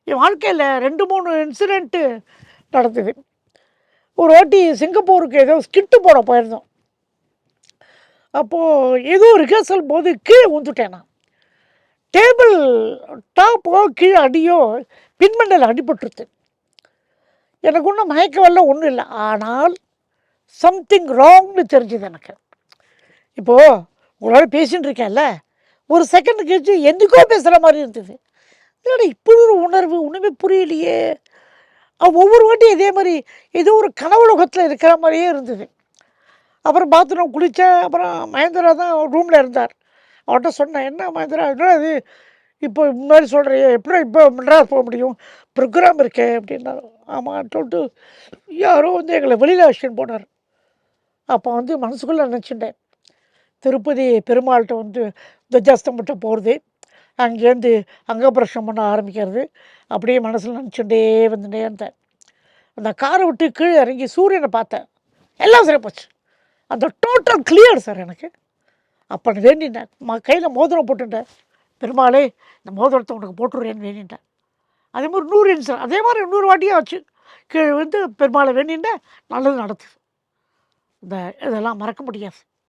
என் வாழ்க்கையில் 2, 3 இன்சிடெண்ட்டு நடந்தது. ஒரு வாட்டி சிங்கப்பூருக்கு ஏதோ ஸ்கிட்டு போட போயிருந்தோம். அப்போது ஏதோ ரிஹர்சல் போது கீழே விழுந்துட்டேன் நான். டேபிள் டாப்போ கீழே அடியோ பின்மண்டையில் அடிபட்டுருச்சு. எனக்கு ஒன்றும் மயக்கம் வரல, ஒன்றும் இல்லை. ஆனால் சம்திங் ராங்னு தெரிஞ்சுது எனக்கு. இப்போது உங்களோட பேசின்னு இருக்கேன்ல, ஒரு செகண்ட் கழிச்சு எதுக்கோ பேசுகிற மாதிரி இருந்தது. இல்லைடா இப்படி ஒரு உணர்வு ஒன்றுமே புரியலையே. ஒவ்வொரு வாட்டியும் இதே மாதிரி ஏதோ ஒரு கனவுலகத்தில் இருக்கிற மாதிரியே இருந்தது. அப்புறம் பாத்ரூம் குளித்தேன். அப்புறம் மகேந்திரா தான் ரூமில் இருந்தார். அவர்கிட்ட சொன்னேன், என்ன மகேந்திரா என்ன இது இப்போ முன்னாடி சொல்கிறியே, எப்படி இப்போ மெட்ராஸ் போக முடியும், ப்ரோக்ராம் இருக்கே அப்படின்னாரு. ஆமாம் சொல்லிட்டு யாரோ வந்து எங்களை வெளியில் அழைச்சின்னு போனார். அப்போ வந்து மனசுக்குள்ளே நினச்சிட்டேன், திருப்பதி பெருமாள்கிட்ட வந்து துவஜாஸ்தம்பட்ட போகிறது, அங்கேருந்து அங்கபிரஷம் பண்ண ஆரம்பிக்கிறது, அப்படியே மனசில் நினச்சிட்டே வந்துட்டே இருந்தேன். அந்த காரை விட்டு கீழே இறங்கி சூரியனை பார்த்தேன். எல்லாம் சரியாக போச்சு. அந்த டோட்டல் கிளியர் சார் எனக்கு. அப்போ நான் வேண்டினேன், கையில் மோதிரம் போட்டுட்டேன். பெருமாளே இந்த மோதிரத்தை உனக்கு போட்டுடுறேன்னு வேண்டிட்டேன். அதே மாதிரி 100 இன்சிடென்ட் அதே மாதிரி 100 வாட்டியும் ஆச்சு. கீழே வந்து பெருமாளை வேண்டிட்டேன், நல்லது நடத்துது. இதெல்லாம் மறக்க முடியாது.